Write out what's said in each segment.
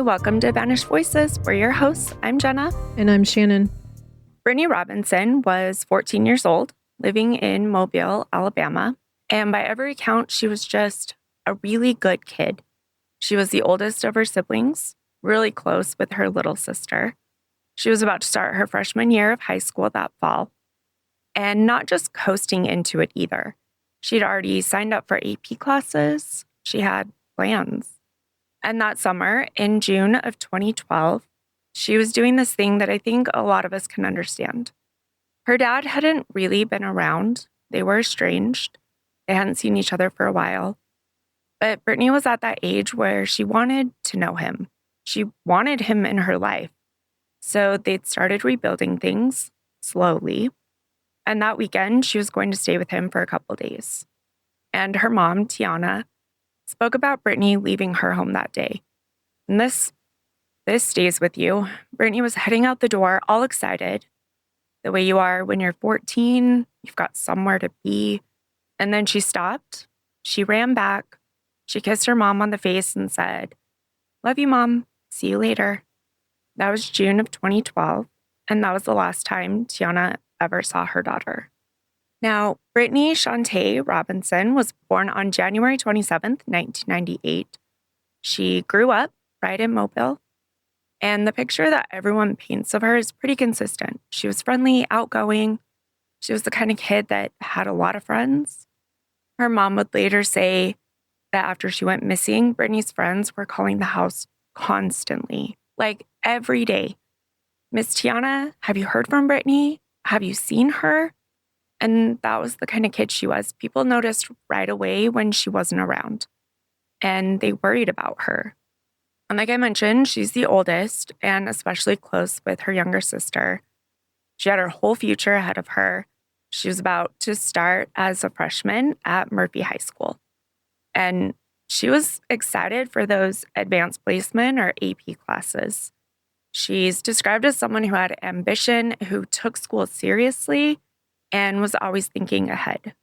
Hi, welcome to Vanished Voices. We're your hosts. I'm Jenna. And I'm Shannon. Brittany Robinson was 14 years old, living in Mobile, Alabama. And by every account, she was just a really good kid. She was the oldest of her siblings, really close with her little sister. She was about to start her freshman year of high school that fall. And not just coasting into it either. She'd already signed up for AP classes. She had plans. And that summer, in June of 2012, she was doing this thing that I think a lot of us can understand. Her dad hadn't really been around. They were estranged. They hadn't seen each other for a while. But Brittany was at that age where she wanted to know him. She wanted him in her life. So they'd started rebuilding things slowly. And that weekend, she was going to stay with him for a couple days. And her mom, Tiana, spoke about Brittany leaving her home that day. And this stays with you. Brittany was heading out the door, all excited, the way you are when you're 14, you've got somewhere to be. And then she stopped. She ran back. She kissed her mom on the face and said, "Love you, Mom. See you later." That was June of 2012. And that was the last time Tiana ever saw her daughter. Now, Brittany Shante Robinson was born on January 27th, 1998. She grew up right in Mobile. And the picture that everyone paints of her is pretty consistent. She was friendly, outgoing. She was the kind of kid that had a lot of friends. Her mom would later say that after she went missing, Brittany's friends were calling the house constantly, like every day. "Miss Tiana, have you heard from Brittany? Have you seen her?" And that was the kind of kid she was. People noticed right away when she wasn't around, and they worried about her. And like I mentioned, she's the oldest and especially close with her younger sister. She had her whole future ahead of her. She was about to start as a freshman at Murphy High School. And she was excited for those advanced placement or AP classes. She's described as someone who had ambition, who took school seriously, and was always thinking ahead.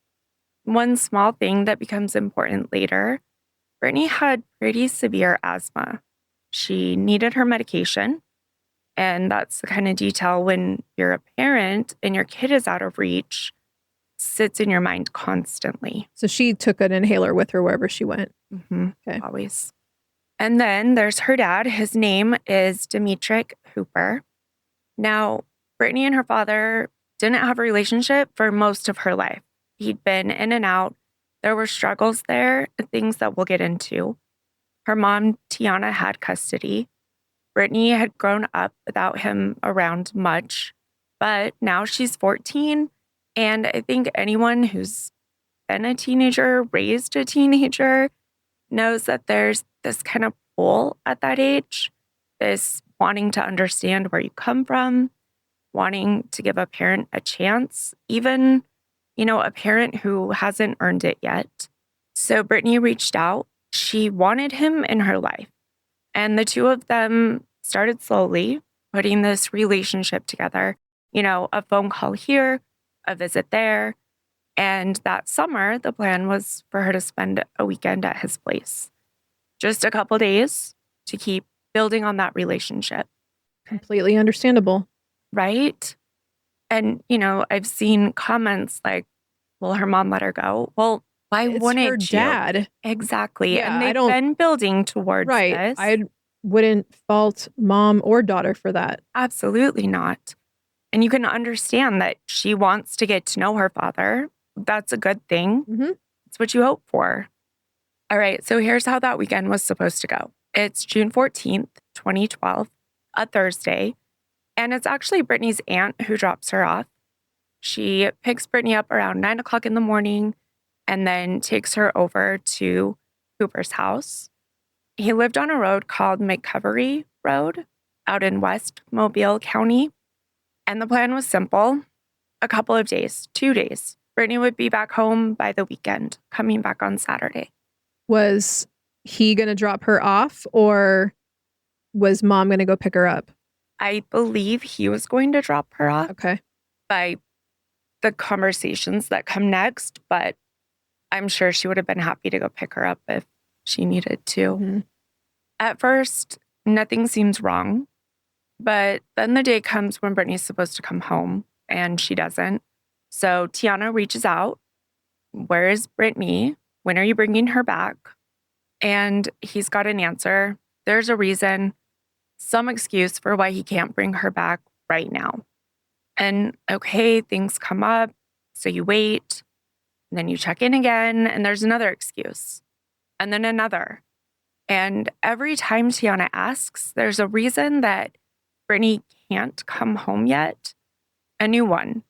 One small thing that becomes important later, Brittany had pretty severe asthma. She needed her medication, and that's the kind of detail when you're a parent and your kid is out of reach, sits in your mind constantly. So she took an inhaler with her wherever she went. Okay. Always. And then there's her dad. His name is Demetric Hooper. Now, Brittany and her father didn't have a relationship for most of her life. He'd been in and out. There were struggles there, things that we'll get into. Her mom, Tiana, had custody. Brittany had grown up without him around much, but now she's 14. And I think anyone who's been a teenager, raised a teenager, knows that there's this kind of pull at that age, this wanting to understand where you come from, wanting to give a parent a chance, even, a parent who hasn't earned it yet. So Brittany reached out. She wanted him in her life. And the two of them started slowly putting this relationship together. A phone call here, a visit there. And that summer, the plan was for her to spend a weekend at his place. Just a couple days to keep building on that relationship. Completely understandable. Right? And, I've seen comments like, "Will her mom let her go?" Well, why wouldn't her dad? Exactly. Yeah, and they've been building towards this. I wouldn't fault mom or daughter for that. Absolutely not. And you can understand that she wants to get to know her father. That's a good thing. It's what you hope for. All right, so here's how that weekend was supposed to go. It's June 14th, 2012, a Thursday, and it's actually Brittany's aunt who drops her off. She picks Brittany up around 9 o'clock in the morning and then takes her over to Cooper's house. He lived on a road called McCovery Road out in West Mobile County. And the plan was simple. A couple of days, 2 days. Brittany would be back home by the weekend, coming back on Saturday. Was he going to drop her off, or was mom going to go pick her up? I believe he was going to drop her off. Okay. By the conversations that come next, but I'm sure she would have been happy to go pick her up if she needed to. At first, nothing seems wrong. But then the day comes when Brittany's supposed to come home, and she doesn't. So Tiana reaches out. Where is Brittany? When are you bringing her back? And he's got an answer. There's a reason, some excuse for why he can't bring her back right now. And okay, things come up. So you wait, and then you check in again, and there's another excuse, and then another. And every time Tiana asks, there's a reason that Brittany can't come home yet, a new one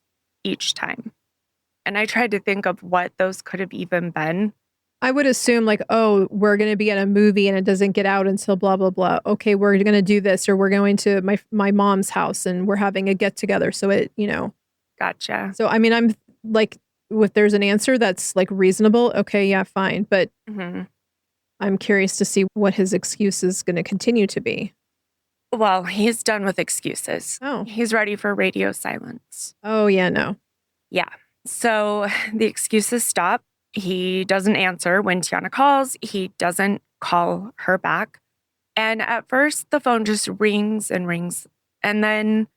each time. And I tried to think of what those could have even been. I would assume like, oh, we're going to be at a movie and it doesn't get out until blah, blah, blah. Okay, we're going to do this, or we're going to my mom's house and we're having a get together. So it, Gotcha. So, I mean, I'm like, if there's an answer that's like reasonable, okay, yeah, fine. But I'm curious to see what his excuse is going to continue to be. Well, he's done with excuses. Oh. He's ready for radio silence. Oh, yeah, no. Yeah. So the excuses stop. He doesn't answer when Tiana calls. He doesn't call her back. And at first, the phone just rings and rings. And then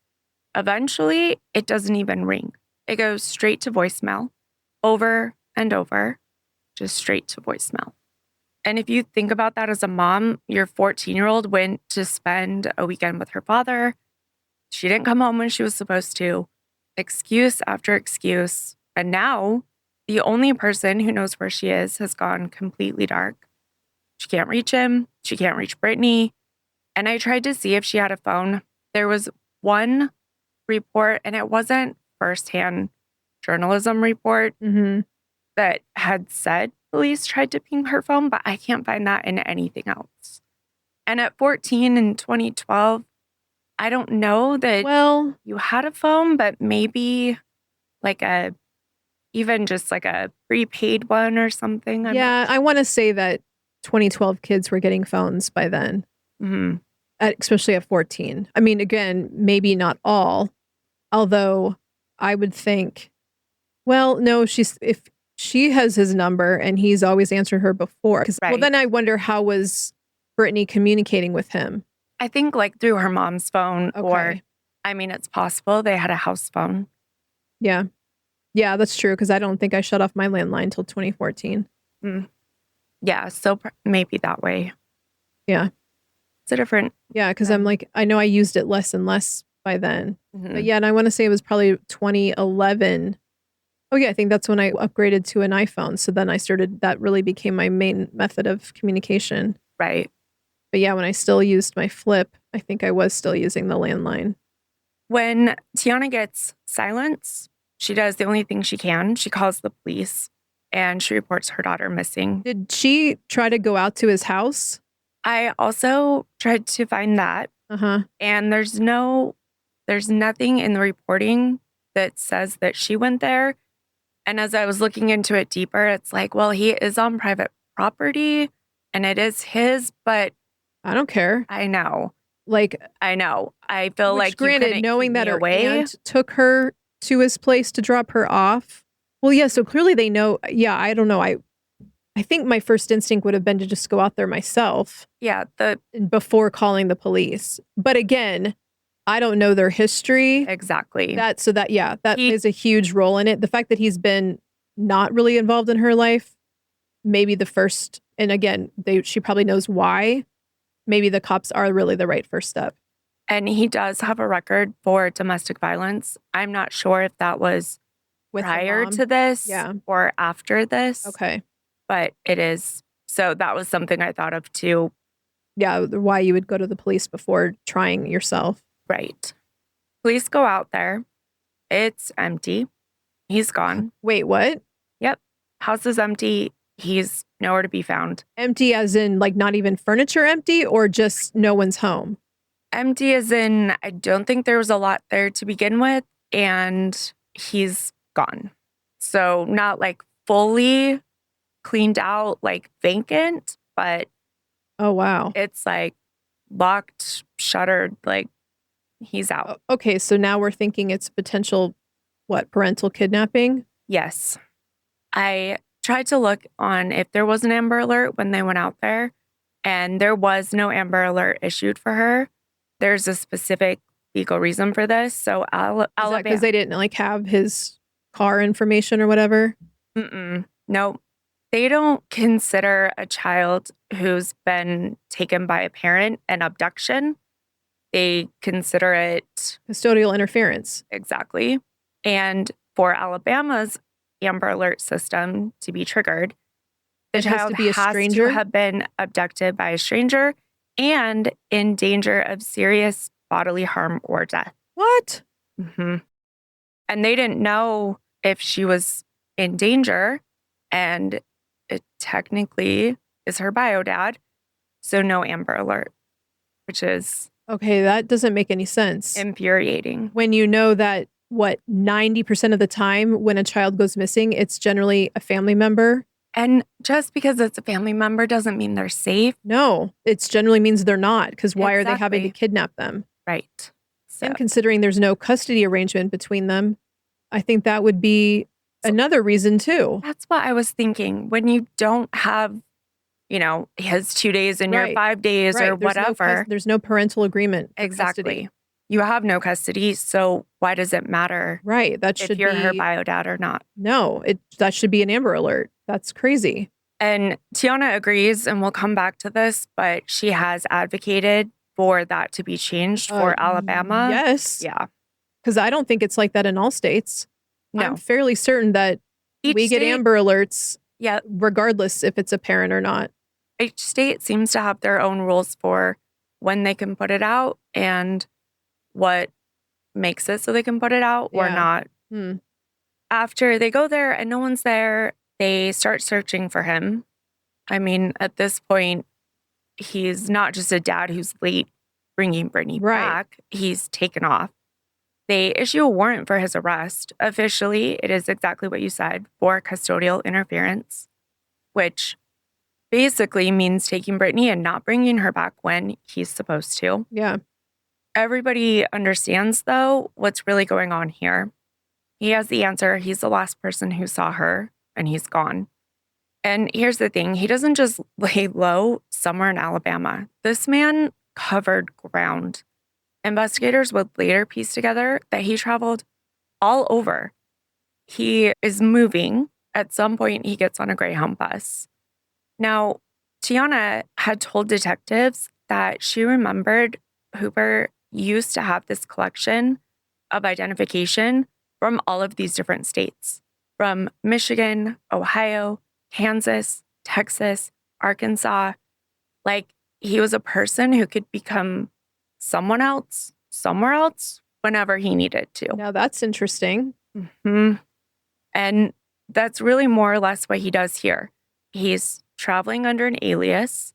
eventually, it doesn't even ring. It goes straight to voicemail, over and over, just straight to voicemail. And if you think about that as a mom, your 14-year-old went to spend a weekend with her father. She didn't come home when she was supposed to. Excuse after excuse. And now the only person who knows where she is has gone completely dark. She can't reach him. She can't reach Brittany. And I tried to see if she had a phone. There was one report, and it wasn't firsthand journalism report that had said police tried to ping her phone, but I can't find that in anything else. And at 14 in 2012, I don't know that you had a phone, but maybe like even just like a prepaid one or something. I want to say that 2012 kids were getting phones by then, especially at 14. I mean, again, maybe not all, although I would think, well, no, if she has his number and he's always answered her before. Well, then I wonder, how was Brittany communicating with him? I think like through her mom's phone, or, I mean, it's possible they had a house phone. Yeah. Yeah, that's true, because I don't think I shut off my landline until 2014. Yeah, so maybe that way. Yeah. It's a different... Yeah, because I'm like, I know I used it less and less by then. But yeah, and I want to say it was probably 2011. Oh yeah, I think that's when I upgraded to an iPhone. So then that really became my main method of communication. Right. But yeah, when I still used my flip, I think I was still using the landline. When Tiana gets silence, she does the only thing she can. She calls the police and she reports her daughter missing. Did she try to go out to his house? I also tried to find that. And there's nothing in the reporting that says that she went there. And as I was looking into it deeper, it's like, well, he is on private property and it is his, but I don't care. I know. I know. I feel like, granted, knowing that her aunt took her to his place to drop her off. Well, yeah, so clearly they know. Yeah, I don't know. I think my first instinct would have been to just go out there myself. Yeah, before calling the police. But again, I don't know their history. Exactly. That plays a huge role in it. The fact that he's been not really involved in her life, maybe the first, and again, she probably knows why. Maybe the cops are really the right first step. And he does have a record for domestic violence. I'm not sure if that was prior to this or after this. Okay. But it is. So that was something I thought of too. Yeah, why you would go to the police before trying yourself. Right. Police go out there. It's empty. He's gone. Wait, what? Yep. House is empty. He's nowhere to be found. Empty as in like not even furniture empty, or just no one's home? Empty as in I don't think there was a lot there to begin with, and he's gone. So not like fully cleaned out, like vacant, but oh wow, it's like locked, shuttered, like he's out. Okay, so now we're thinking it's potential parental kidnapping? Yes. I tried to look on if there was an Amber Alert when they went out there, And there was no Amber Alert issued for her. There's a specific legal reason for her. There's a specific legal reason for this. So Is that Alabama, because they didn't like have his car information or whatever? no, they don't consider a child who's been taken by a parent an abduction. They consider it Custodial interference. exactly. And for Alabama's Amber Alert system to be triggered, the It has child to be a has stranger? to have been abducted by a stranger and in danger of serious bodily harm or death. What? And they didn't know if she was in danger, and it technically is her bio dad, so no Amber Alert, which is Okay, that doesn't make any sense. infuriating. When you know that, 90% of the time when a child goes missing, it's generally a family member? And just because it's a family member doesn't mean they're safe. No, it generally means they're not, because why are they having to Exactly. kidnap them? Right. So, And considering there's no custody arrangement between them, I think that would be another reason too. that's what I was thinking. When you don't have, his 2 days and your Right. 5 days or whatever. There's no parental agreement for Exactly. custody. You have no custody, so why does it matter Right. That should if you're her be bio dad or not? no. That should be an Amber Alert. That's crazy. And Tiana agrees, and we'll come back to this, but she has advocated for that to be changed for Alabama. Yes, Yeah. because I don't think it's like that in all states. No. I'm fairly certain that Each we get state- Amber Alerts Yeah. regardless if it's a parent or not. Each state seems to have their own rules for when they can put it out and what makes it so they can put it out or Yeah. not. After they go there and no one's there, they start searching for him. I mean, at this point, he's not just a dad who's late bringing Brittany Right. back. He's taken off. They issue a warrant for his arrest. Officially, it is exactly what you said, for custodial interference, which basically means taking Brittany and not bringing her back when he's supposed to. Yeah. Everybody understands, though, what's really going on here. He has the answer. He's the last person who saw her, and he's gone. And here's the thing. He doesn't just lay low somewhere in Alabama. This man covered ground. Investigators would later piece together that he traveled all over. He is moving. At some point, he gets on a Greyhound bus. Now, Tiana had told detectives that she remembered Hooper used to have this collection of identification from all of these different states, from Michigan, Ohio, Kansas, Texas, Arkansas. Like, he was a person who could become someone else, somewhere else, whenever he needed to. Now that's interesting. And that's really more or less what he does here. He's traveling under an alias.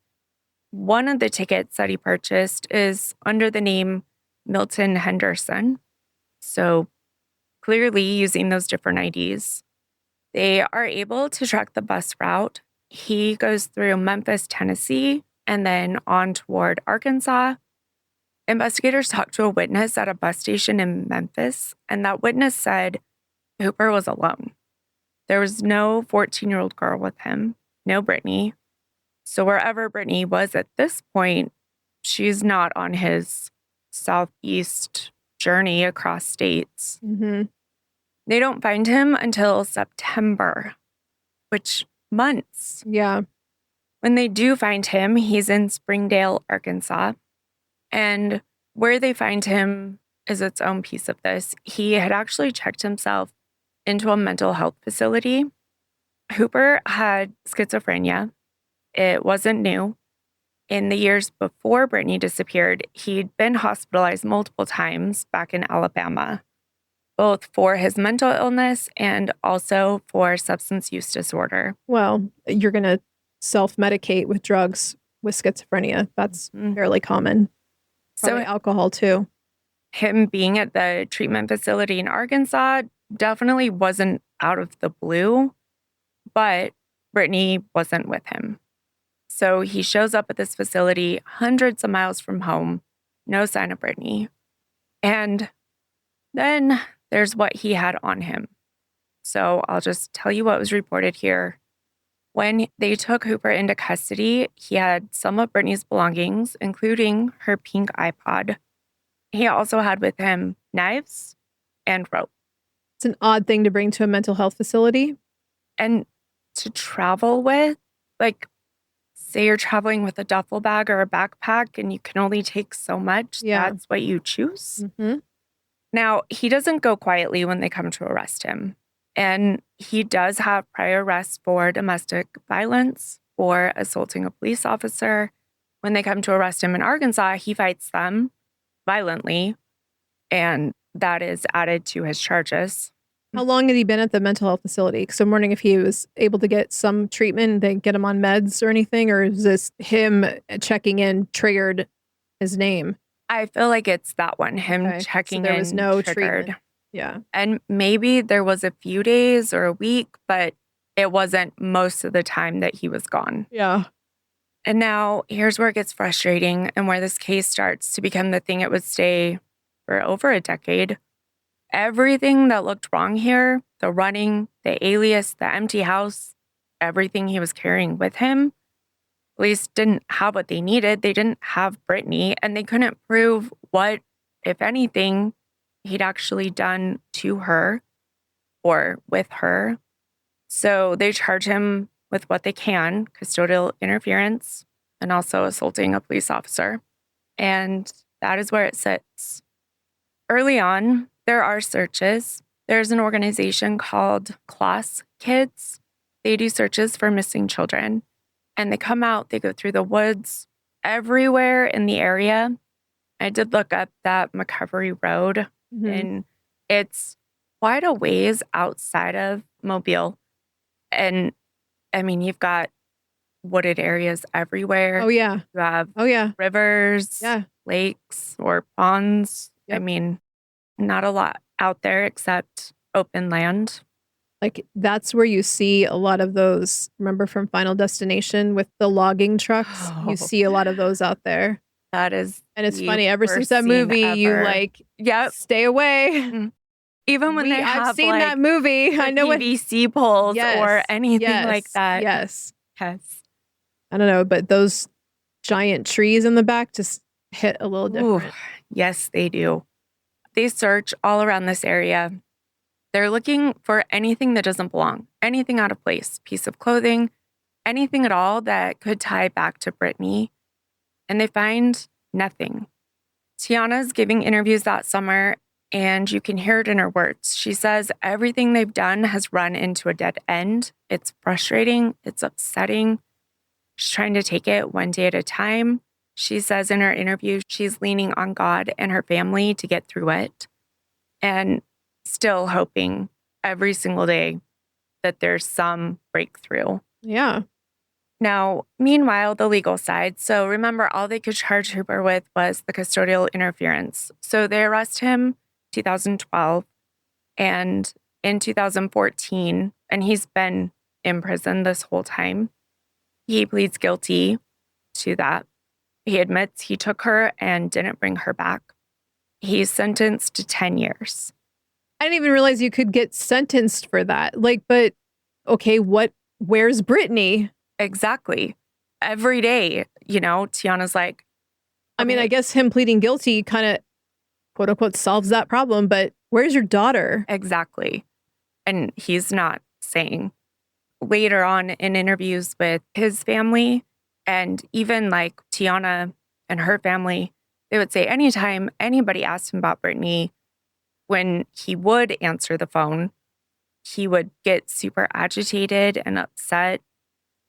One of the tickets that he purchased is under the name Milton Henderson. So clearly using those different IDs. They are able to track the bus route. He goes through Memphis, Tennessee, and then on toward Arkansas. Investigators talked to a witness at a bus station in Memphis, and that witness said Hooper was alone. There was no 14-year-old girl with him, no Brittany. So wherever Brittany was at this point, she's not on his southeast journey across states. They don't find him until September, which months. Yeah. When they do find him, he's in Springdale, Arkansas. And where they find him is its own piece of this. He had actually checked himself into a mental health facility. Hooper had schizophrenia. It wasn't new. In the years before Brittany disappeared, he'd been hospitalized multiple times back in Alabama, both for his mental illness and also for substance use disorder. Well, you're going to self-medicate with drugs with schizophrenia. That's fairly common. Probably alcohol too. Him being at the treatment facility in Arkansas definitely wasn't out of the blue, but Brittany wasn't with him. So he shows up at this facility hundreds of miles from home, no sign of Brittany. And then there's what he had on him. So I'll just tell you what was reported here When they took Hooper into custody, he had some of Brittany's belongings, including her pink iPod. He also had with him knives and rope. It's an odd thing to bring to a mental health facility. And to travel with, like, say you're traveling with a duffel bag or a backpack and you can only take so much, that's what you choose. Mm-hmm. Now, he doesn't go quietly when they come to arrest him. And he does have prior arrests for domestic violence, for assaulting a police officer. When they come to arrest him in Arkansas, he fights them violently, and that is added to his charges. How long had he been at the mental health facility? Because I'm wondering if he was able to get some treatment, they get him on meds or anything, or is this him checking in triggered his name? I feel like it's that one, him checking in. So there was no triggered. treatment. Yeah. And maybe there was a few days or a week, but it wasn't most of the time that he was gone. Yeah. And now here's where it gets frustrating and where this case starts to become the thing it would stay for over a decade. Everything that looked wrong here, the running, the alias, the empty house, everything he was carrying with him, police didn't have what they needed. They didn't have Brittany, and they couldn't prove what, if anything, he'd actually done to her or with her. So they charge him with what they can, custodial interference, and also assaulting a police officer. And that is where it sits. Early on, there are searches. There's an organization called Class Kids. They do searches for missing children. And they come out, they go through the woods, everywhere in the area. I did look up that McCovery Road, and it's quite a ways outside of Mobile. And I mean, you've got wooded areas everywhere. Oh, yeah. You have rivers, lakes, or ponds. Yep. I mean, not a lot out there except open land. Like, that's where you see a lot of those, remember from Final Destination with the logging trucks? You see a lot of those out there. That is. And it's funny, ever since that movie, you like, stay away. Even when I've seen that movie. I know PVC poles or anything like that. Yes. I don't know, but those giant trees in the back just hit a little different. Ooh, yes, they do. They search all around this area. They're looking for anything that doesn't belong, anything out of place, piece of clothing, anything at all that could tie back to Brittany. And they find nothing. Tiana's giving interviews that summer, and you can hear it in her words. She says everything they've done has run into a dead end. It's frustrating. It's upsetting. She's trying to take it one day at a time. She says in her interview, she's leaning on God and her family to get through it, and still hoping every single day that there's some breakthrough. Yeah. Now, meanwhile, the legal side. So remember, all they could charge Hooper with was the custodial interference. So they arrest him 2012, and in 2014, and he's been in prison this whole time, he pleads guilty to that. He admits he took her and didn't bring her back. He's sentenced to 10 years. I didn't even realize you could get sentenced for that. Like, but okay, where's Brittany? Exactly. Every day, Tiana's like, I mean, I guess him pleading guilty kind of, quote unquote, solves that problem, but where's your daughter? Exactly. And he's not saying. Later on in interviews with his family, and even like Tiana and her family, they would say anytime anybody asked him about Brittany, when he would answer the phone, he would get super agitated and upset.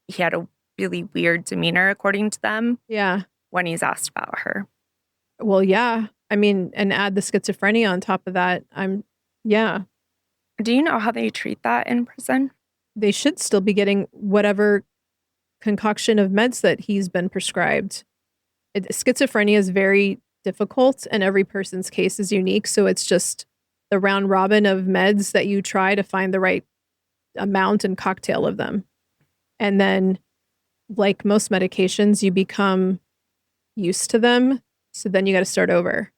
He had a really weird demeanor, according to them. Yeah. When he's asked about her. Well, yeah. I mean, and add the schizophrenia on top of that. Yeah. Do you know how they treat that in prison? They should still be getting whatever concoction of meds that he's been prescribed. Schizophrenia is very difficult, and every person's case is unique. So it's just the round robin of meds that you try to find the right amount and cocktail of them. And then, like most medications, you become used to them. So then you got to start over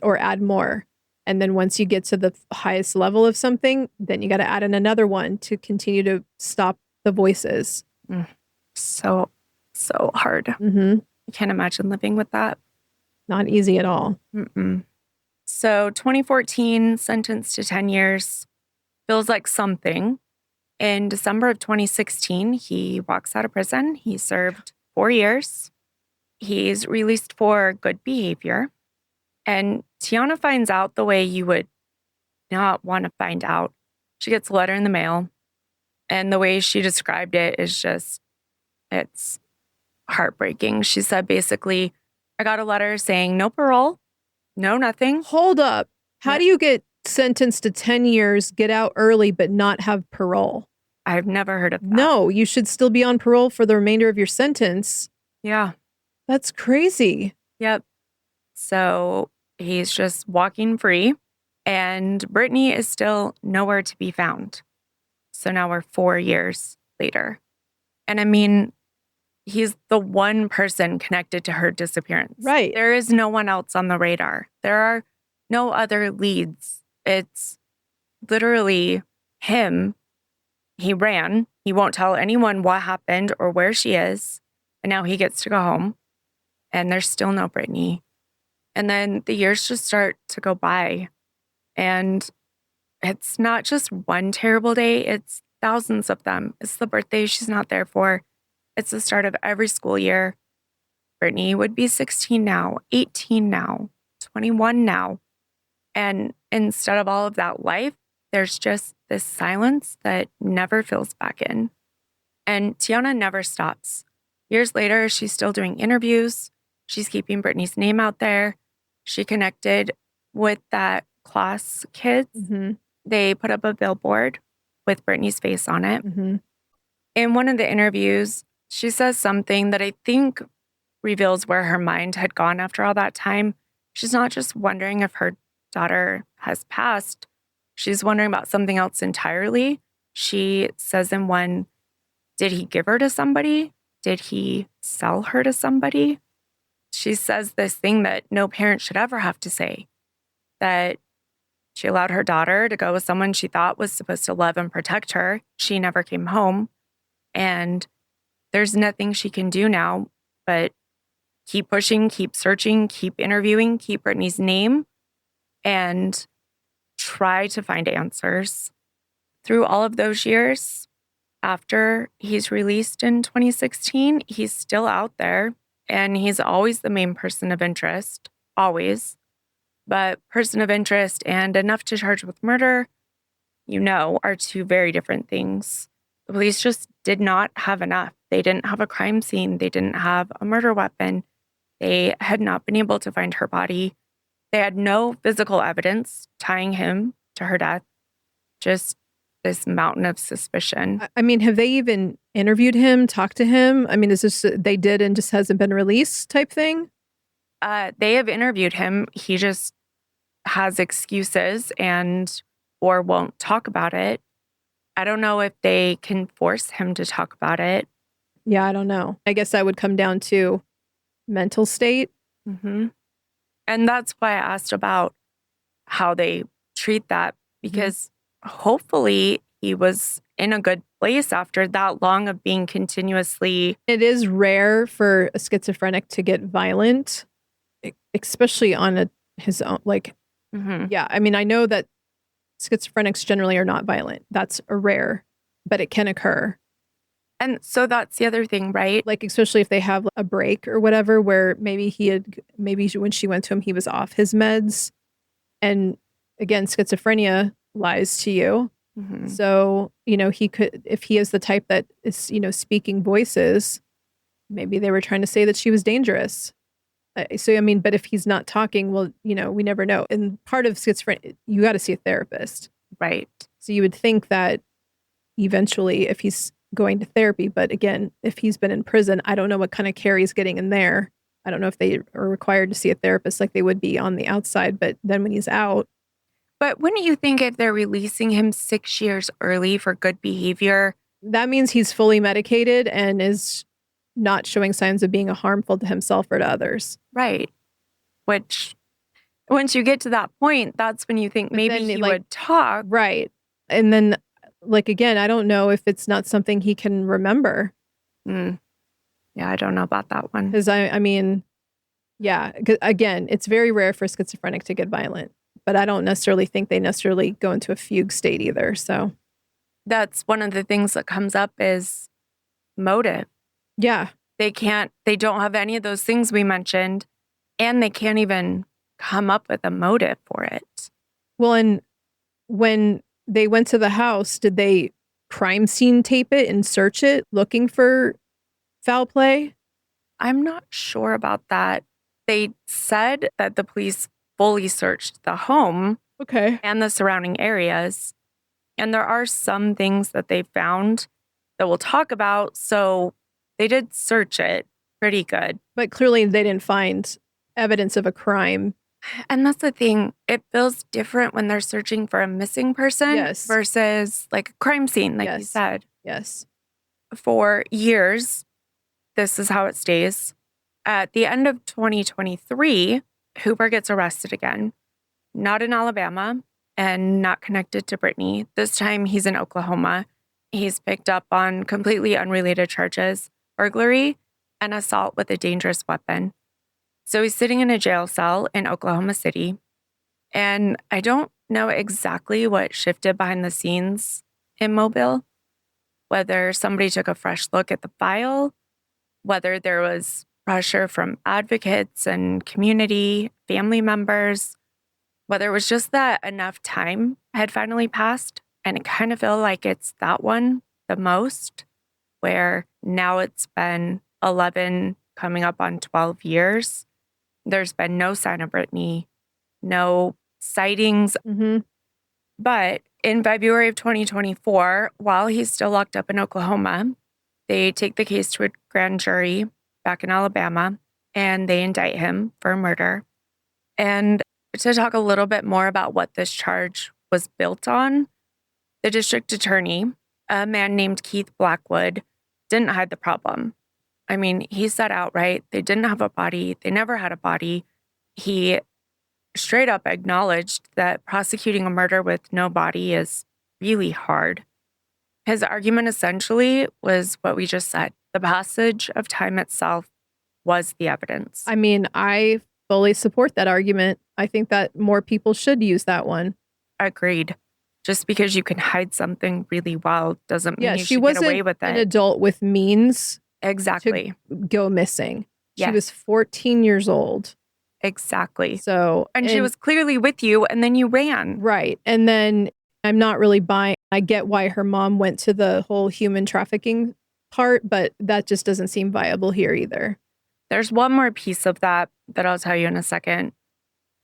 or add more. And then once you get to the highest level of something, then you got to add in another one to continue to stop the voices. So hard. Mm-hmm. I can't imagine living with that. Not easy at all. Mm-mm. So 2014, sentenced to 10 years. Feels like something. In December of 2016, he walks out of prison. He served 4 years. He's released for good behavior. And Tiana finds out the way you would not want to find out. She gets a letter in the mail. And the way she described it is just, it's heartbreaking. She said basically, I got a letter saying no parole, no nothing. Hold up. How do you get sentenced to 10 years, get out early, but not have parole? I've never heard of that. No, you should still be on parole for the remainder of your sentence. Yeah. That's crazy. Yep. So he's just walking free, and Brittany is still nowhere to be found. So now we're 4 years later. And I mean, he's the one person connected to her disappearance. Right. There is no one else on the radar. There are no other leads. It's literally him. He ran. He won't tell anyone what happened or where she is. And now he gets to go home. And there's still no Brittany. And then the years just start to go by. And it's not just one terrible day, it's thousands of them. It's the birthday she's not there for. It's the start of every school year. Brittany would be 16 now, 18 now, 21 now. And instead of all of that life, there's just this silence that never fills back in. And Tiana never stops. Years later, she's still doing interviews. She's keeping Brittany's name out there. She connected with that class kids. Mm-hmm. They put up a billboard with Brittany's face on it. Mm-hmm. In one of the interviews, she says something that I think reveals where her mind had gone after all that time. She's not just wondering if her daughter has passed. She's wondering about something else entirely. She says in one, did he give her to somebody? Did he sell her to somebody? She says this thing that no parent should ever have to say, that she allowed her daughter to go with someone she thought was supposed to love and protect her. She never came home. And there's nothing she can do now but keep pushing, keep searching, keep interviewing, keep Brittany's name, and try to find answers. Through all of those years, after he's released in 2016, he's still out there, and he's always the main person of interest, always. But person of interest and enough to charge with murder, are two very different things. The police just did not have enough. They didn't have a crime scene. They didn't have a murder weapon. They had not been able to find her body. They had no physical evidence tying him to her death. Just this mountain of suspicion. I mean, have they even interviewed him, talked to him? I mean, is this they did and just hasn't been released type thing? They have interviewed him. He just has excuses or won't talk about it. I don't know if they can force him to talk about it. Yeah, I don't know. I guess that would come down to mental state. Mm-hmm. And that's why I asked about how they treat that, because hopefully he was in a good place after that long of being continuously. It is rare for a schizophrenic to get violent, especially on his own. Yeah, I mean, I know that schizophrenics generally are not violent. That's a rare, but it can occur. And so that's the other thing, right? Like, especially if they have a break or whatever, where maybe when she went to him, he was off his meds. And again, schizophrenia lies to you. Mm-hmm. So, he could, if he is the type that is, speaking voices, maybe they were trying to say that she was dangerous. So, I mean, but if he's not talking, well, we never know. And part of schizophrenia, you got to see a therapist. Right. So you would think that eventually if he's going to therapy, but again, if he's been in prison, I don't know what kind of care he's getting in there. I don't know if they are required to see a therapist like they would be on the outside, but then when he's out. But wouldn't you think if they're releasing him 6 years early for good behavior? That means he's fully medicated and is not showing signs of being harmful to himself or to others. Right. Which, once you get to that point, that's when you think maybe he would talk. Right. And then, again, I don't know if it's not something he can remember. Mm. Yeah, I don't know about that one. Because I mean, yeah, again, it's very rare for schizophrenic to get violent, but I don't necessarily think they necessarily go into a fugue state either. So That's one of the things that comes up is motive. yeah, They don't have any of those things we mentioned, and they can't even come up with a motive for it. well, and when they went to the house, did they crime scene tape it and search it looking for foul play? I'm not sure about that. They said that the police fully searched the home Okay. and the surrounding areas. And there are some things that they found that we'll talk about. So they did search it pretty good. But clearly they didn't find evidence of a crime. And that's the thing. It feels different when they're searching for a missing person Yes. versus like a crime scene, like you said. Yes. For years, this is how it stays. At the end of 2023, Hooper gets arrested again, not in Alabama and not connected to Brittany. This time he's in Oklahoma. He's picked up on completely unrelated charges, burglary, and assault with a dangerous weapon. So he's sitting in a jail cell in Oklahoma City. And I don't know exactly what shifted behind the scenes in Mobile, whether somebody took a fresh look at the file, whether there was pressure from advocates and community, family members, whether it was just that enough time had finally passed. And it kind of felt like it's that one the most, where now it's been 11 coming up on 12 years. There's been no sign of Brittany, no sightings. Mm-hmm. But in February of 2024, while he's still locked up in Oklahoma, they take the case to a grand jury back in Alabama, and they indict him for murder. And to talk a little bit more about what this charge was built on, the district attorney, a man named Keith Blackwood, didn't hide the problem. I mean, he said outright they didn't have a body. They never had a body. He straight up acknowledged that prosecuting a murder with no body is really hard. His argument essentially was what we just said. The passage of time itself was the evidence. I mean, I fully support that argument. I think that more people should use that one. Agreed. Just because you can hide something really well doesn't mean you she should get wasn't away with it. An adult with means Exactly. to go missing. She Yes. was 14 years old. Exactly. So, and she was clearly with you, and then you ran. Right. And then I'm not really buying. I get why her mom went to the whole human trafficking part, but that just doesn't seem viable here either. There's one more piece of that I'll tell you in a second.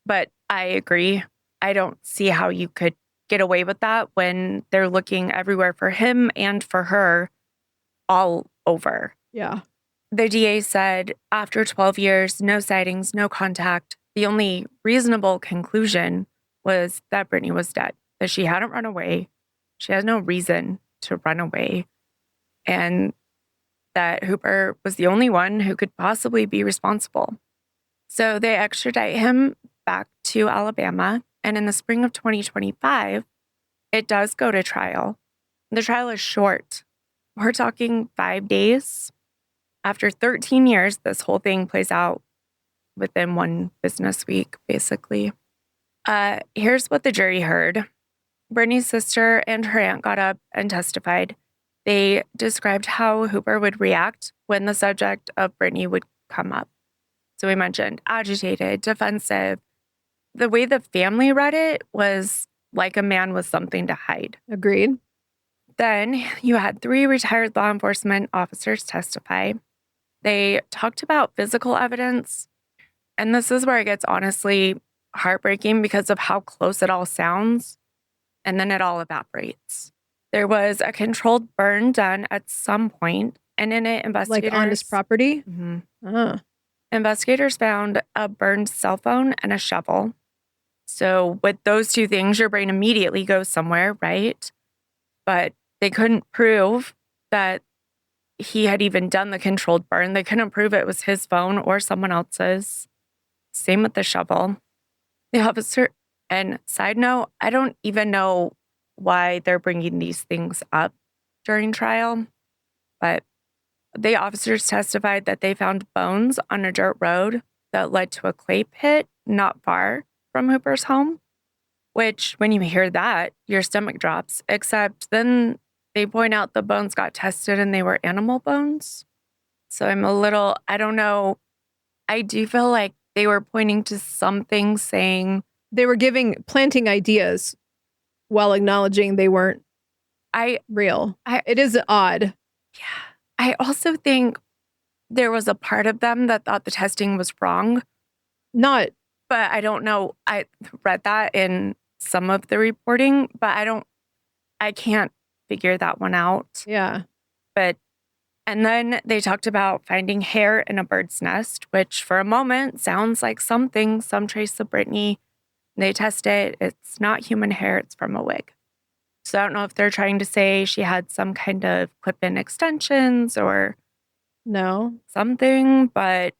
But I agree. I don't see how you could get away with that when they're looking everywhere for him and for her all over. Yeah. The DA said after 12 years, no sightings, no contact, the only reasonable conclusion was that Brittany was dead, that she hadn't run away. She has no reason to run away. And that Hooper was the only one who could possibly be responsible. So they extradite him back to Alabama. And in the spring of 2025, it does go to trial. The trial is short. We're talking 5 days. After 13 years, this whole thing plays out within one business week, basically. Here's what the jury heard. Brittany's sister and her aunt got up and testified. They described how Hooper would react when the subject of Brittany would come up. So we mentioned agitated, defensive. The way the family read it was like a man with something to hide. Agreed. Then you had 3 retired law enforcement officers testify. They talked about physical evidence. And this is where it gets honestly heartbreaking because of how close it all sounds. And then it all evaporates. There was a controlled burn done at some point, and in it, investigators... Like on his property? Mm-hmm. Investigators found a burned cell phone and a shovel. So with those 2 things, your brain immediately goes somewhere, right? But they couldn't prove that he had even done the controlled burn. They couldn't prove it was his phone or someone else's. Same with the shovel. The officer, and side note, I don't even know why they're bringing these things up during trial, but The officers testified that they found bones on a dirt road that led to a clay pit not far from Hooper's home, which when you hear that, your stomach drops, except then they point out the bones got tested and they were animal bones. So I don't know. I do feel like they were pointing to something saying they were planting ideas while acknowledging they weren't real. It is odd. Yeah. I also think there was a part of them that thought the testing was wrong. But I don't know. I read that in some of the reporting, but I can't figure that one out. Yeah. And then they talked about finding hair in a bird's nest, which for a moment sounds like some trace of Brittany. They test it. It's not human hair. It's from a wig. So I don't know if they're trying to say she had some kind of clip-in extensions or something, but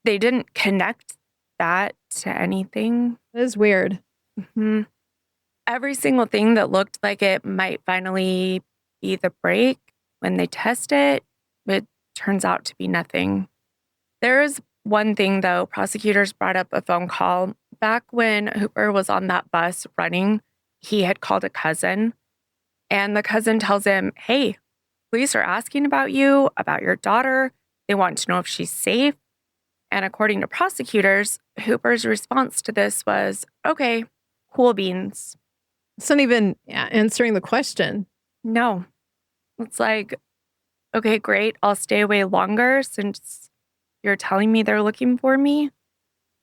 they didn't connect that to anything. It is weird. Mm-hmm. Every single thing that looked like it might finally be the break, when they test it, it turns out to be nothing. There is one thing, though. Prosecutors brought up a phone call. Back when Hooper was on that bus running, he had called a cousin, and the cousin tells him, hey, police are asking about you, about your daughter. They want to know if she's safe. And according to prosecutors, Hooper's response to this was, okay, cool beans. It's not even answering the question. No. It's like, okay, great. I'll stay away longer since you're telling me they're looking for me.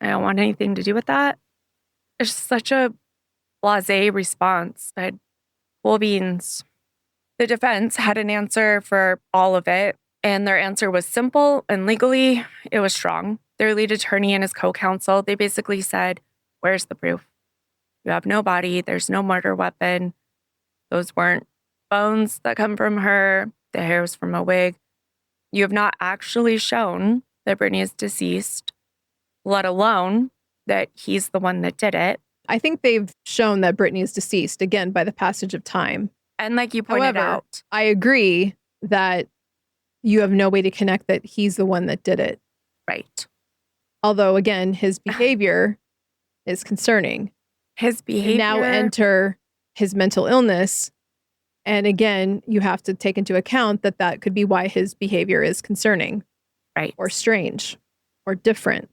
I don't want anything to do with that. It's such a blasé response. Cool beans. The defense had an answer for all of it, and their answer was simple, and legally, it was strong. Their lead attorney and his co-counsel, they basically said, where's the proof? You have no body. There's no murder weapon. Those weren't bones that come from her. The hair was from a wig. You have not actually shown that Brittany is deceased, let alone that he's the one that did it. I think they've shown that Brittany is deceased, again, by the passage of time. And like you pointed out, I agree that you have no way to connect that he's the one that did it. Right. Although, again, his behavior is concerning. His behavior. Now enter his mental illness. And again, you have to take into account that that could be why his behavior is concerning. Right. Or strange or different.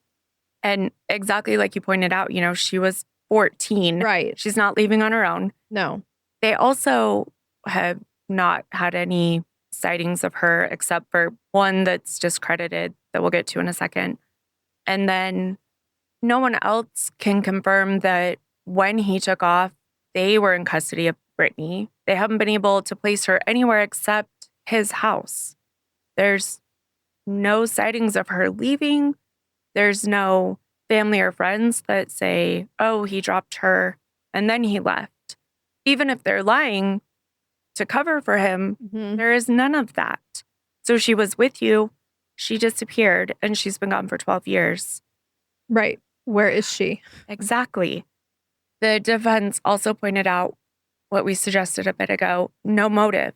And exactly like you pointed out, she was 14. Right. She's not leaving on her own. No. They also have not had any sightings of her except for one that's discredited that we'll get to in a second. And then no one else can confirm that when he took off, they were in custody of Brittany. They haven't been able to place her anywhere except his house. There's no sightings of her leaving. There's no family or friends that say, oh, he dropped her and then he left. Even if they're lying to cover for him, there is none of that. So she was with you, she disappeared, and she's been gone for 12 years. Right. Where is she? Exactly. The defense also pointed out what we suggested a bit ago, no motive.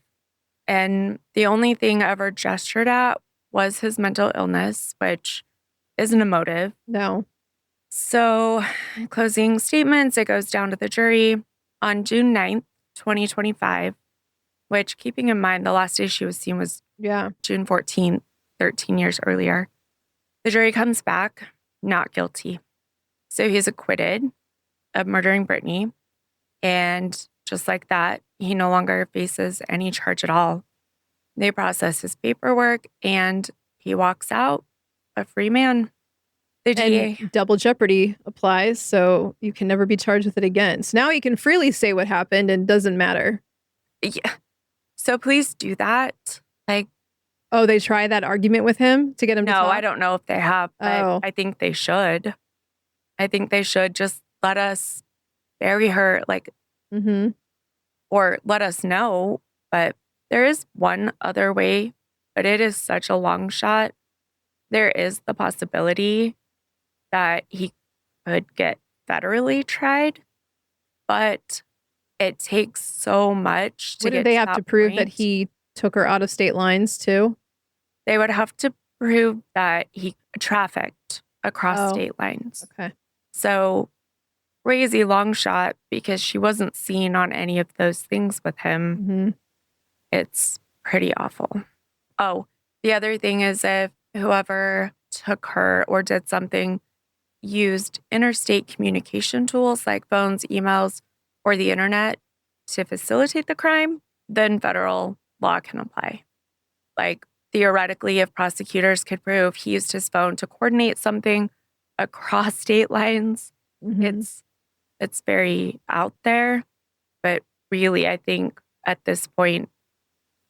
And the only thing ever gestured at was his mental illness, which isn't a motive. No. So, closing statements, it goes down to the jury on June 9th, 2025, which, keeping in mind, the last day she was seen was June 14th, 13 years earlier. The jury comes back not guilty. So he's acquitted of murdering Brittany. And just like that, he no longer faces any charge at all. They process his paperwork and he walks out a free man. The DA. And double jeopardy applies, so you can never be charged with it again. So now he can freely say what happened and doesn't matter. Yeah. So please do that. Oh, they try that argument with him to get him to talk? No, I don't know if they have, but I think they should. I think they should just let us bury her, or let us know. But there is one other way, but it is such a long shot. There is the possibility that he could get federally tried, but it takes so much to get to that Wouldn't they have to prove point. that he took her out of state lines too? They would have to prove that he trafficked across state lines. Okay. So crazy long shot because she wasn't seen on any of those things with him. Mm-hmm. It's pretty awful. Oh, the other thing is if whoever took her or did something used interstate communication tools like phones, emails, or the internet to facilitate the crime, then federal law can apply. Like theoretically, if prosecutors could prove he used his phone to coordinate something across state lines, Mm-hmm. it's very out there. But really, I think at this point,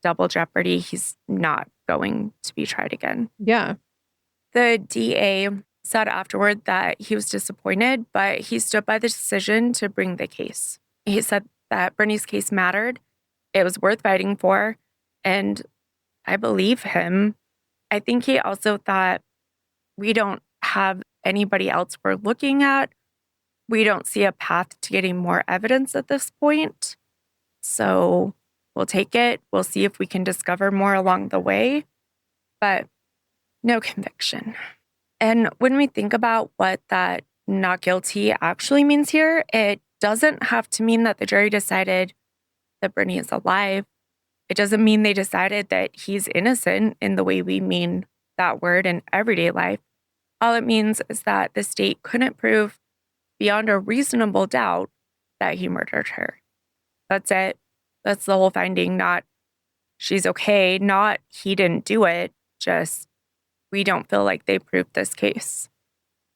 double jeopardy, he's not going to be tried again. Yeah. The DA said afterward that he was disappointed, but he stood by the decision to bring the case. He said that Brittany's case mattered. It was worth fighting for. And I believe him. I think he also thought we don't have anybody else we're looking at. We don't see a path to getting more evidence at this point. So we'll take it. We'll see if we can discover more along the way. But no conviction. And when we think about what that not guilty actually means here, it doesn't have to mean that the jury decided that Brittany is alive. It doesn't mean they decided that he's innocent in the way we mean that word in everyday life. All it means is that the state couldn't prove beyond a reasonable doubt that he murdered her. That's it. That's the whole finding, not she's okay, not he didn't do it, just we don't feel like they proved this case.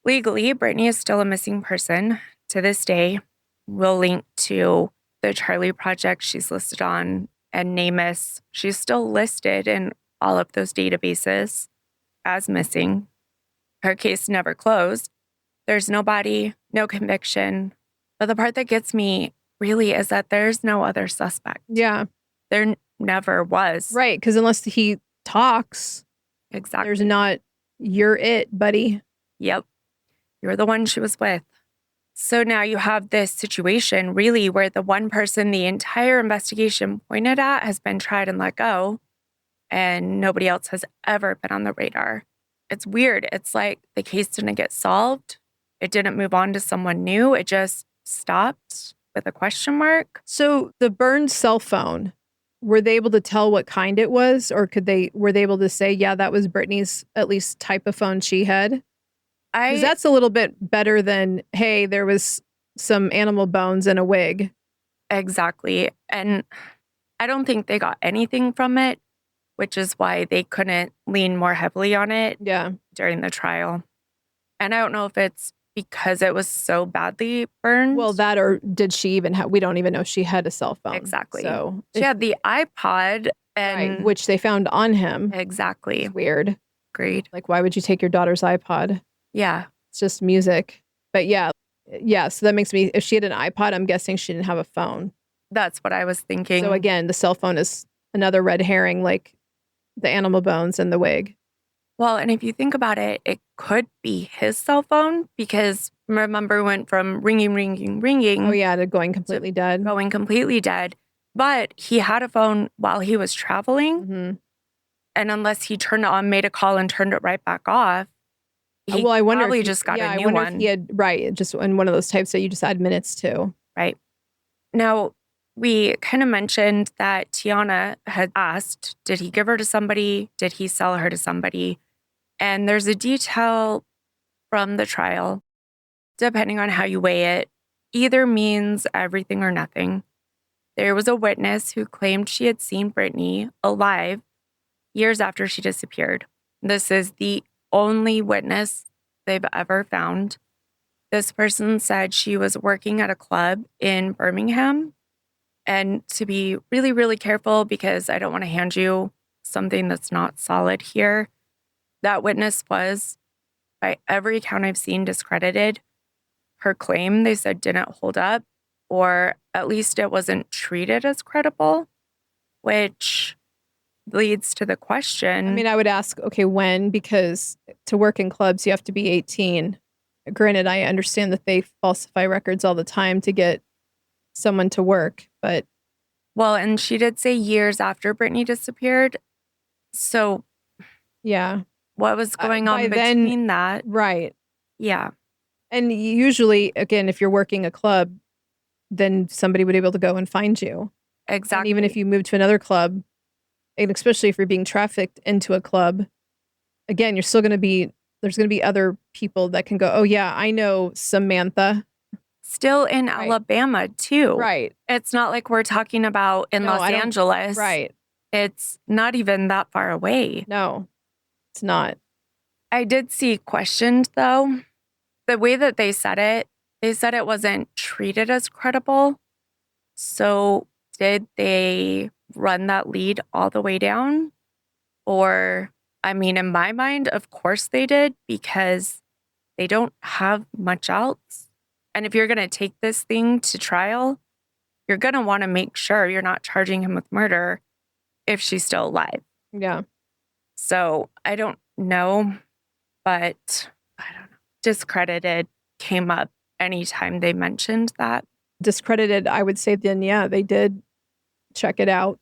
Legally, Brittany is still a missing person to this day. We'll link to the Charlie Project she's listed on and NamUs. She's still listed in all of those databases as missing. Her case never closed. There's no body, no conviction. But the part that gets me really is that there's no other suspect. Yeah. There never was. Right. Because unless he talks, Exactly. there's not, you're it, buddy. Yep. You're the one she was with. So now you have this situation really where the one person the entire investigation pointed at has been tried and let go, and nobody else has ever been on the radar. It's weird. It's like the case didn't get solved. It didn't move on to someone new. It just stopped with a question mark. So the burned cell phone, were they able to tell what kind it was, or were they able to say, yeah, that was Brittany's at least type of phone she had? Because that's a little bit better than, hey, there was some animal bones and a wig. Exactly. And I don't think they got anything from it, which is why they couldn't lean more heavily on it during the trial. And I don't know if it's because it was so badly burned. Well, that, or did she even have, we don't even know she had a cell phone. Exactly. So she had the iPod, and which they found on him. Exactly. It's weird. Agreed. Like, why would you take your daughter's iPod? Yeah. It's just music. But yeah. So that makes me, if she had an iPod, I'm guessing she didn't have a phone. That's what I was thinking. So again, the cell phone is another red herring, like the animal bones and the wig. Well, and if you think about it, it could be his cell phone because remember, went from ringing, ringing, ringing. Oh yeah, to going completely dead. Going completely dead. But he had a phone while he was traveling. Mm-hmm. And unless he turned it on, made a call and turned it right back off, he I wonder probably if just got a I new wonder one. If he had, just in one of those types that you just add minutes to. Right. Now, we kind of mentioned that Tiana had asked, did he give her to somebody? Did he sell her to somebody? And there's a detail from the trial, depending on how you weigh it, either means everything or nothing. There was a witness who claimed she had seen Brittany alive years after she disappeared. This is the only witness they've ever found. This person said she was working at a club in Birmingham. And to be really, really careful, because I don't want to hand you something that's not solid here, that witness was, by every account I've seen, discredited. Her claim, they said, didn't hold up, or at least it wasn't treated as credible, which leads to the question. I mean, I would ask, okay, when? Because to work in clubs, you have to be 18. Granted, I understand that they falsify records all the time to get someone to work, but... Well, and she did say years after Brittany disappeared. So Yeah. What was going on between that? Right. Yeah. And usually, again, if you're working a club, then somebody would be able to go and find you. Exactly. And even if you move to another club, and especially if you're being trafficked into a club, again, there's going to be other people that can go, oh yeah, I know Samantha. Still in Alabama too. Right. It's not like we're talking about in Los Angeles. Right. It's not even that far away. No, it's not. I did see questioned though. The way that they said it wasn't treated as credible. So did they run that lead all the way down? Or, I mean, in my mind, of course they did, because they don't have much else. And if you're going to take this thing to trial, you're going to want to make sure you're not charging him with murder if she's still alive. Yeah. So I don't know, but I don't know. Discredited came up anytime they mentioned that. Discredited, I would say then, yeah, they did check it out,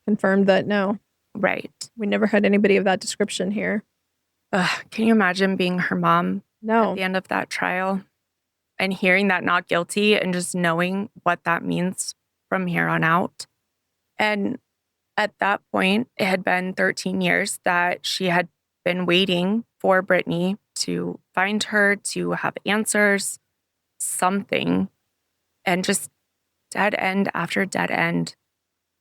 confirmed that no. Right. We never had anybody of that description here. Can you imagine being her mom at the end of that trial and hearing that not guilty and just knowing what that means from here on out? And at that point, it had been 13 years that she had been waiting for Brittany to find her, to have answers, something, and just dead end after dead end.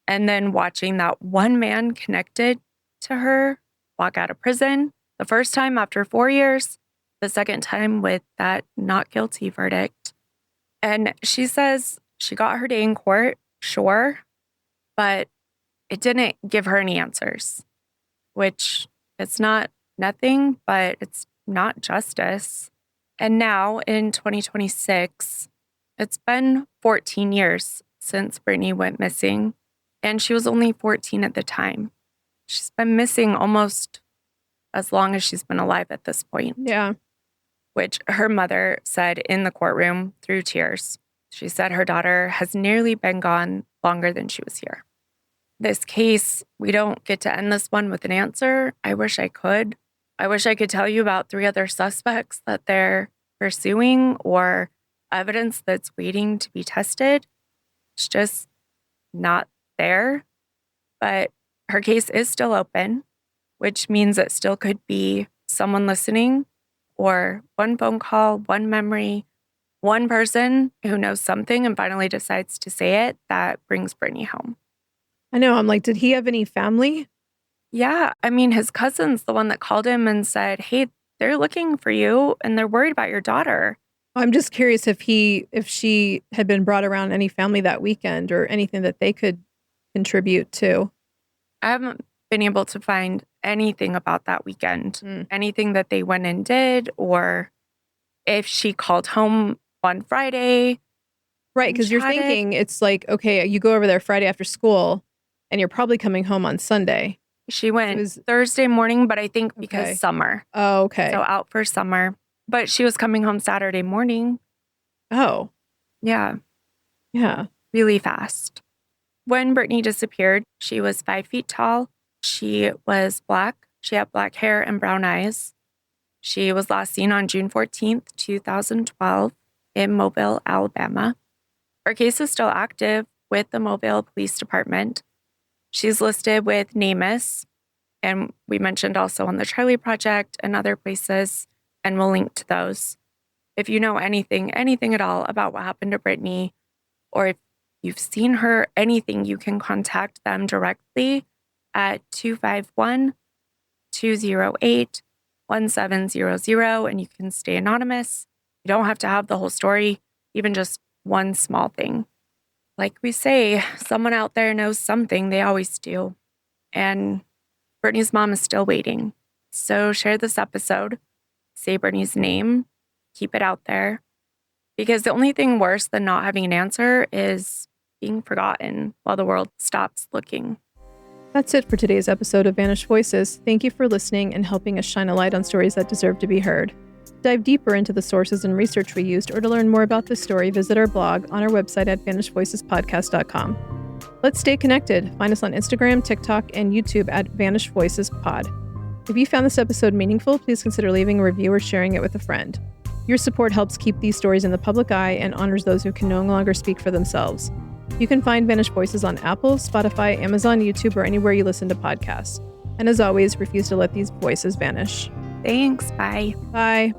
And then watching that one man connected to her walk out of prison, the first time after 4 years, the second time with that not guilty verdict. And she says she got her day in court, sure, but it didn't give her any answers, which it's not nothing, but it's not justice. And now in 2026, it's been 14 years since Brittany went missing, and she was only 14 at the time. She's been missing almost as long as she's been alive at this point. Yeah. Which her mother said in the courtroom through tears. She said her daughter has nearly been gone longer than she was here. This case, we don't get to end this one with an answer. I wish I could. I wish I could tell you about 3 other suspects that they're pursuing or evidence that's waiting to be tested. It's just not there. But her case is still open, which means it still could be someone listening or one phone call, one memory, one person who knows something and finally decides to say it that brings Brittany home. I know. I'm like, did he have any family? Yeah. I mean, his cousin's the one that called him and said, hey, they're looking for you and they're worried about your daughter. I'm just curious if she had been brought around any family that weekend or anything that they could contribute to. I haven't been able to find anything about that weekend, anything that they went and did, or if she called home on Friday. Right, because you're thinking it's like, okay, you go over there Friday after school and you're probably coming home on Sunday. She went Thursday morning, but I think because summer. Oh, okay. So out for summer. But she was coming home Saturday morning. Oh. Yeah. Yeah. Really fast. When Brittany disappeared, she was 5 feet tall. She was Black. She had black hair and brown eyes. She was last seen on June 14th, 2012 in Mobile, Alabama. Her case is still active with the Mobile Police Department. She's listed with NamUs, and we mentioned also on the Charlie Project and other places, and we'll link to those. If you know anything at all about what happened to Brittany, or if you've seen her, anything, you can contact them directly at 251-208-1700, and you can stay anonymous. You don't have to have the whole story, even just one small thing. Like we say, someone out there knows something. They always do. And Brittany's mom is still waiting. So share this episode, say Brittany's name, keep it out there. Because the only thing worse than not having an answer is being forgotten while the world stops looking. That's it for today's episode of Vanished Voices. Thank you for listening and helping us shine a light on stories that deserve to be heard. To dive deeper into the sources and research we used, or to learn more about this story, visit our blog on our website at vanishedvoicespodcast.com. Let's stay connected. Find us on Instagram, TikTok, and YouTube at Vanished Voices Pod. If you found this episode meaningful, please consider leaving a review or sharing it with a friend. Your support helps keep these stories in the public eye and honors those who can no longer speak for themselves. You can find Vanished Voices on Apple, Spotify, Amazon, YouTube, or anywhere you listen to podcasts. And as always, refuse to let these voices vanish. Thanks. Bye. Bye.